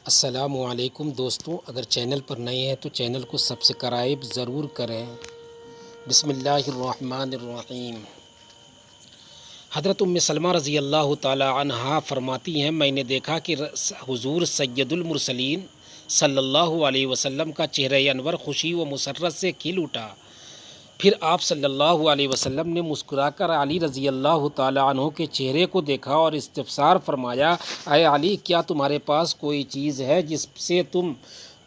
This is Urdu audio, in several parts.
السلام علیکم دوستوں، اگر چینل پر نئے ہیں تو چینل کو سبسکرائب ضرور کریں۔ بسم اللہ الرحمن الرحیم۔ حضرت ام سلمہ رضی اللہ تعالی عنہا فرماتی ہیں، میں نے دیکھا کہ حضور سید المرسلین صلی اللہ علیہ وسلم کا چہرہ انور خوشی و مسرت سے کھل اٹھا۔ پھر آپ صلی اللہ علیہ وسلم نے مسکرا کر علی رضی اللہ تعالی عنہ کے چہرے کو دیکھا اور استفسار فرمایا، اے علی، کیا تمہارے پاس کوئی چیز ہے جس سے تم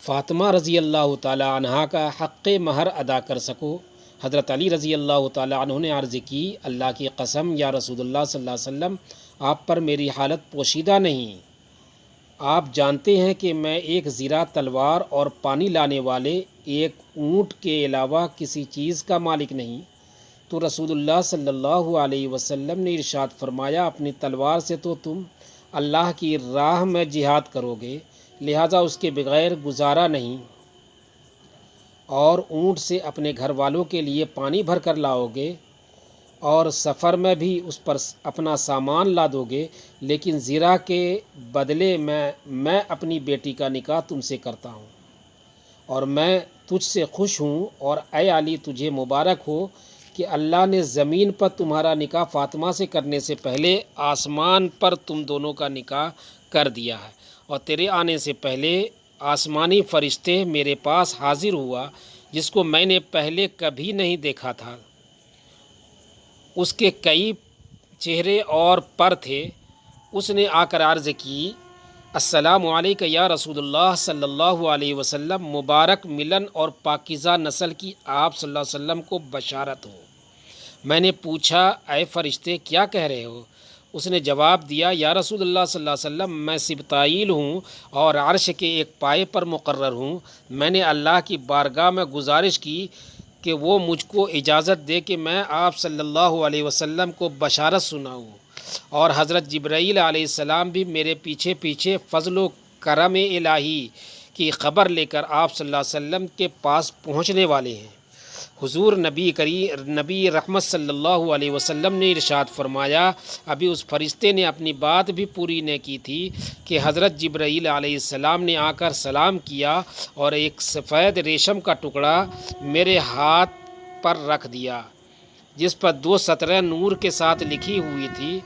فاطمہ رضی اللہ تعالی عنہ کا حق مہر ادا کر سکو؟ حضرت علی رضی اللہ تعالی عنہ نے عرض کی، اللہ کی قسم یا رسول اللہ صلی اللہ علیہ وسلم، آپ پر میری حالت پوشیدہ نہیں۔ آپ جانتے ہیں کہ میں ایک زیرہ تلوار اور پانی لانے والے ایک اونٹ کے علاوہ کسی چیز کا مالک نہیں۔ تو رسول اللہ صلی اللہ علیہ وسلم نے ارشاد فرمایا، اپنی تلوار سے تو تم اللہ کی راہ میں جہاد کرو گے، لہٰذا اس کے بغیر گزارا نہیں، اور اونٹ سے اپنے گھر والوں کے لیے پانی بھر کر لاؤ گے، اور سفر میں بھی اس پر اپنا سامان لا دو گے، لیکن زیرہ کے بدلے میں اپنی بیٹی کا نکاح تم سے کرتا ہوں، اور میں تجھ سے خوش ہوں، اور اے علی، تجھے مبارک ہو کہ اللہ نے زمین پر تمہارا نکاح فاطمہ سے کرنے سے پہلے آسمان پر تم دونوں کا نکاح کر دیا ہے، اور تیرے آنے سے پہلے آسمانی فرشتے میرے پاس حاضر ہوا جس کو میں نے پہلے کبھی نہیں دیکھا تھا۔ اس کے کئی چہرے اور پر تھے۔ اس نے آ کر عرض کی، السلام علیکم یا رسول اللہ صلی اللہ علیہ وسلم، مبارک ملن اور پاکیزہ نسل کی آپ صلی اللہ علیہ وسلم کو بشارت ہو۔ میں نے پوچھا، اے فرشتے کیا کہہ رہے ہو؟ اس نے جواب دیا، یا رسول اللہ صلی اللہ علیہ وسلم، میں سبطائیل ہوں اور عرش کے ایک پائے پر مقرر ہوں۔ میں نے اللہ کی بارگاہ میں گزارش کی کہ وہ مجھ کو اجازت دے کہ میں آپ صلی اللہ علیہ وسلم کو بشارت سناؤں، اور حضرت جبرائیل علیہ السلام بھی میرے پیچھے پیچھے فضل و کرم الہی کی خبر لے کر آپ صلی اللہ علیہ وسلم کے پاس پہنچنے والے ہیں۔ حضور نبی رحمت صلی اللہ علیہ وسلم نے ارشاد فرمایا، ابھی اس فرشتے نے اپنی بات بھی پوری نہ کی تھی کہ حضرت جبرائیل علیہ السلام نے آ کر سلام کیا اور ایک سفید ریشم کا ٹکڑا میرے ہاتھ پر رکھ دیا جس پر 2 سطریں نور کے ساتھ لکھی ہوئی تھی۔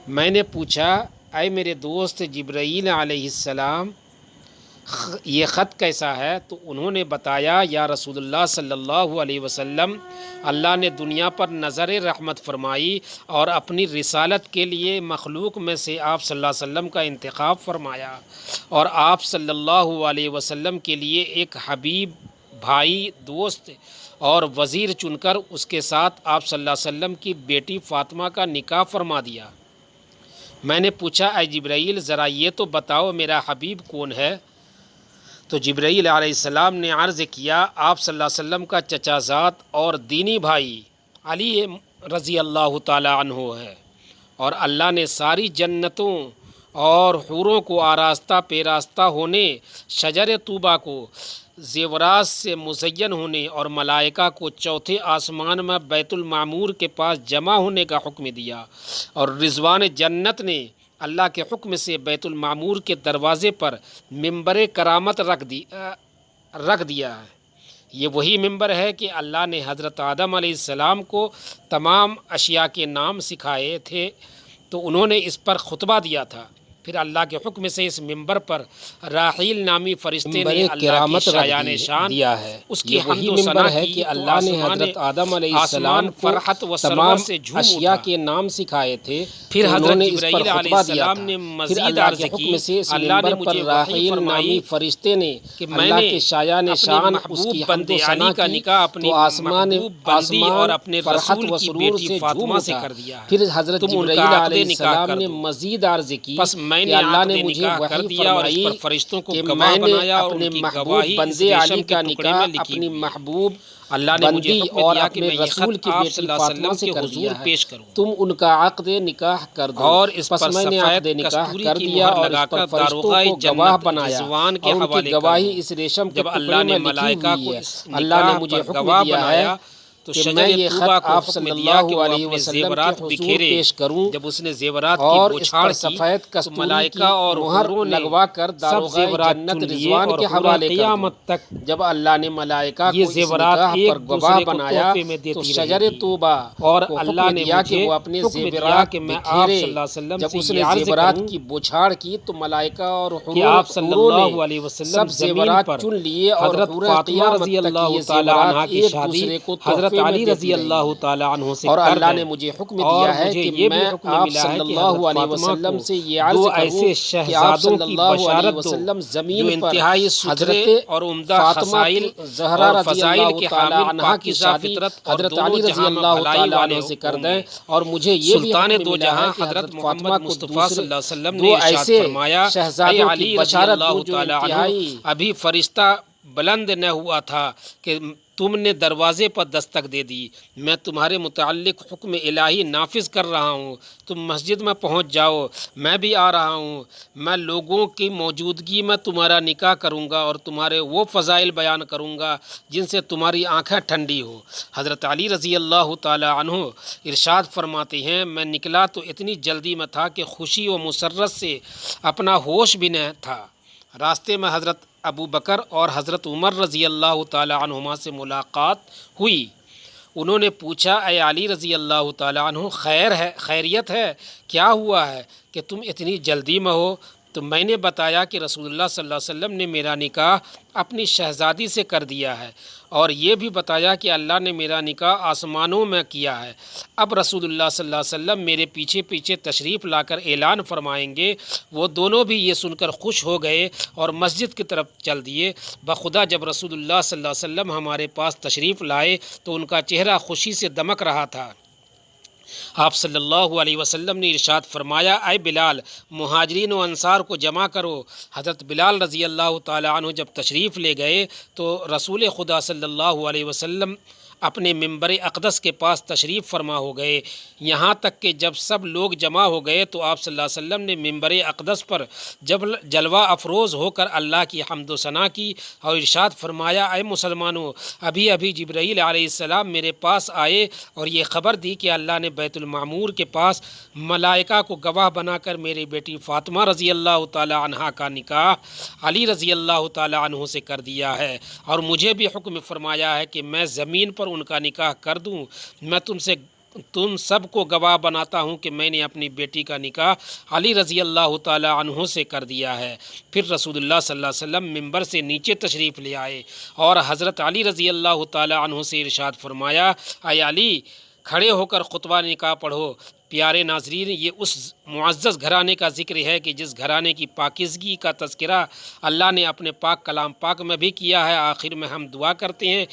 میں نے پوچھا، اے میرے دوست جبرائیل علیہ السلام، یہ خط کیسا ہے؟ تو انہوں نے بتایا، یا رسول اللہ صلی اللہ علیہ وسلم، اللہ نے دنیا پر نظر رحمت فرمائی اور اپنی رسالت کے لیے مخلوق میں سے آپ صلی اللہ علیہ وسلم کا انتخاب فرمایا، اور آپ صلی اللہ علیہ وسلم کے لیے ایک حبیب، بھائی، دوست اور وزیر چن کر اس کے ساتھ آپ صلی اللہ علیہ وسلم کی بیٹی فاطمہ کا نکاح فرما دیا۔ میں نے پوچھا، اے جبرائیل، ذرا یہ تو بتاؤ میرا حبیب کون ہے؟ تو جبرائیل علیہ السلام نے عرض کیا، آپ صلی اللہ علیہ وسلم کا چچا زاد اور دینی بھائی علی رضی اللہ تعالی عنہ ہے، اور اللہ نے ساری جنتوں اور حوروں کو آراستہ پیراستہ ہونے، شجر طوبہ کو زیورات سے مزین ہونے، اور ملائکہ کو چوتھے آسمان میں بیت المعمور کے پاس جمع ہونے کا حکم دیا، اور رضوان جنت نے اللہ کے حکم سے بیت المعمور کے دروازے پر ممبر کرامت رکھ دیا ہے۔ یہ وہی ممبر ہے کہ اللہ نے حضرت آدم علیہ السلام کو تمام اشیاء کے نام سکھائے تھے، تو انہوں نے اس پر خطبہ دیا تھا۔ پھر اللہ کے حکم سے اس ممبر پر راحیل نامی فرشتے نے اللہ کی شایان شان دیا ہے۔ اس کی حمد و ثنا ہے کی کہ تو اللہ نے حضرت آدم علیہ السلام کو فرحت و تمام سرور سے جھوم اشیاء اٹھا۔ کے نام سکھائے تھے، پھر تو انہوں حضرت نے اس پر جبرائیل علیہ خطبہ دیا السلام تھا۔ نے پھر مزید اللہ عرض کے کی، حکم سے اس اللہ نے ممبر پر مجھے وحی راحیل فرمائی نامی فرشتے نے کہ میں اللہ نے کے شایان اپنے شان اس محبوب کی حمد بندے و ثنا علی کا کی، نکاح اپنی تو آسمان محبوب بندی اور اپنے فرحت رسول و کی سرور بیٹی سے فاطمہ جھوم سے اٹھا۔ کر دیا ہے، پھر حضرت تم ان کا جبرائیل عقد علیہ نکاح السلام کر نے دو۔ مزید عرض کی پس میں کہ نے اللہ عقد نے مجھے نکاح کر وحی دیا اور اس فرمائی پر فرشتوں کو کہ گواہ میں نے بنایا، اور اپنے ان کی محبوب گواہی اس بندے ریشم علی کے کا ٹکڑے نکاح میں لکھی اپنی ہوئی ہے۔ محبوب اللہ نے مجھے بندی حکم اور دیا کہ اپنے میں یہ رسول خط کی آپ بیٹی صلی اللہ علیہ فاطمہ وسلم سے کے کر حضور دیا ہے، پیش کروں، تم ان کا عقد نکاح کر دو۔ اور اس پس پر میں نے عقد سفید نکاح کستوری کر کی دیا مہر اور لگا اس پر کر فرشتوں داروغہ کو گواہ جنت بنایا، رضوان کے اور ان حوالے کی کر گواہی دوں۔ اس ریشم کے جب ٹکڑے اللہ نے میں لکھی ملائکہ ہوئی کو ہے۔ اس اللہ نے نکاح مجھے پر حکم گواہ دیا ہے بنایا، تو تو کہ شجر میں یہ طوبہ خط کو آپ حکم صلی دیا کہ اللہ وہ علیہ اپنے وسلم کے زیورات حضور بکھیرے۔ پیش کروں جب اس نے زیورات کی اور اس بوچھاڑ پر کی سفید تو کستوری کی ملائکہ اور مہر حوروں نے لگوا کر سب داروغہ زیورات جنت چن لیے رضوان اور کے پورا حوالے کر دوں۔ قیامت تک جب اللہ نے ملائکہ یہ کو اس زیورات نکاح پر ایک گواہ دوسرے کو بنایا تحفے میں تو دیتی شجر رہے گی۔ طوبہ اور کو اللہ حکم نے دیا کہ مجھے وہ اپنے حکم دیا زیورات کہ میں آپ بکھیرے۔ صلی اللہ علیہ وسلم جب سے اس یہ نے عرض زیورات کروں کی بوچھاڑ کی تو ملائکہ اور کہ آپ صلی حوروں نے اللہ علیہ وسلم سب زمین زیورات پر چن لیے اور حضرت پورے فاطمہ قیامت رضی تک اللہ یہ تعالی زیورات عنہ کی ایک شادی دوسرے کو حضرت تحفے میں علی دیتی رضی رہیں اللہ گی۔ تعالی عنہ سے اور کر اللہ دیں۔ نے مجھے حکم اور دیا ہے مجھے کہ یہ بھی میں حکم آپ ملا صلی ہے کہ اللہ حضرت علیہ فاطمہ وسلم کو سے یہ عرض دو کروں ایسے کہ آپ شہزادوں صلی کی اللہ علیہ بشارت دو وسلم جو زمین پر انتہائی ستھرے حضرت اور عمدہ فاطمہ خصائل زہرا اور رضی فضائل اللہ کے تعالی حامل عنہا کی پاکیزہ شادی فطرت اور حضرت دونوں علی رضی جہاں میں اللہ بھلائی تعالی والے عنہ سے کر ہوں دیں۔ گے۔ اور مجھے یہ بھی سلطان حکم دو ملا جہاں ہے کہ حضرت حضرت محمد فاطمہ کو مصطفیٰ صلی دوسرے اللہ علیہ وسلم نے دو ارشاد ایسے فرمایا، اے شہزادوں کی علی رضی بشارت اللہ دوں جو تعالی عنہ، انتہائی ابھی فرشتہ بلند نہ ہوا تھا کہ تم نے دروازے پر دستک دے دی، میں تمہارے متعلق حکم الہی نافذ کر رہا ہوں، تم مسجد میں پہنچ جاؤ، میں بھی آ رہا ہوں، میں لوگوں کی موجودگی میں تمہارا نکاح کروں گا اور تمہارے وہ فضائل بیان کروں گا جن سے تمہاری آنکھیں ٹھنڈی ہو۔ حضرت علی رضی اللہ تعالی عنہ ارشاد فرماتے ہیں، میں نکلا تو اتنی جلدی میں تھا کہ خوشی و مسرت سے اپنا ہوش بھی نہ تھا۔ راستے میں حضرت ابو بکر اور حضرت عمر رضی اللہ تعالی عنہما سے ملاقات ہوئی۔ انہوں نے پوچھا، اے علی رضی اللہ تعالی عنہ، خیریت ہے؟ کیا ہوا ہے کہ تم اتنی جلدی میں ہو؟ تو میں نے بتایا کہ رسول اللہ صلی اللہ علیہ وسلم نے میرا نکاح اپنی شہزادی سے کر دیا ہے، اور یہ بھی بتایا کہ اللہ نے میرا نکاح آسمانوں میں کیا ہے۔ اب رسول اللہ صلی اللہ علیہ وسلم میرے پیچھے پیچھے تشریف لا کر اعلان فرمائیں گے۔ وہ دونوں بھی یہ سن کر خوش ہو گئے اور مسجد کی طرف چل دیے۔ بخدا جب رسول اللہ صلی اللہ علیہ وسلم ہمارے پاس تشریف لائے تو ان کا چہرہ خوشی سے دمک رہا تھا۔ آپ صلی اللہ علیہ وسلم نے ارشاد فرمایا، اے بلال، مہاجرین و انصار کو جمع کرو۔ حضرت بلال رضی اللہ تعالی عنہ جب تشریف لے گئے تو رسول خدا صلی اللہ علیہ وسلم اپنے منبر اقدس کے پاس تشریف فرما ہو گئے۔ یہاں تک کہ جب سب لوگ جمع ہو گئے تو آپ صلی اللہ علیہ وسلم نے منبر اقدس پر جب جلوہ افروز ہو کر اللہ کی حمد و ثنا کی اور ارشاد فرمایا، اے مسلمانوں، ابھی ابھی جبرائیل علیہ السلام میرے پاس آئے اور یہ خبر دی کہ اللہ نے بیت المعمور کے پاس ملائکہ کو گواہ بنا کر میری بیٹی فاطمہ رضی اللہ تعالی عنہا کا نکاح علی رضی اللہ تعالی عنہ سے کر دیا ہے، اور مجھے بھی حکم فرمایا ہے کہ میں زمین پر ان کا نکاح کر دوں۔ میں تم سب کو گواہ بناتا ہوں کہ میں نے اپنی بیٹی کا نکاح علی رضی اللہ تعالی عنہ سے کر دیا ہے۔ پھر رسول اللہ صلی اللہ علیہ وسلم منبر سے نیچے تشریف لے آئے اور حضرت علی رضی اللہ تعالی عنہ سے ارشاد فرمایا، اے علی، کھڑے ہو کر خطبہ نکاح پڑھو۔ پیارے ناظرین، یہ اس معزز گھرانے کا ذکر ہے کہ جس گھرانے کی پاکیزگی کا تذکرہ اللہ نے اپنے پاک کلام پاک میں بھی کیا ہے۔ آخر میں ہم دعا کرتے ہیں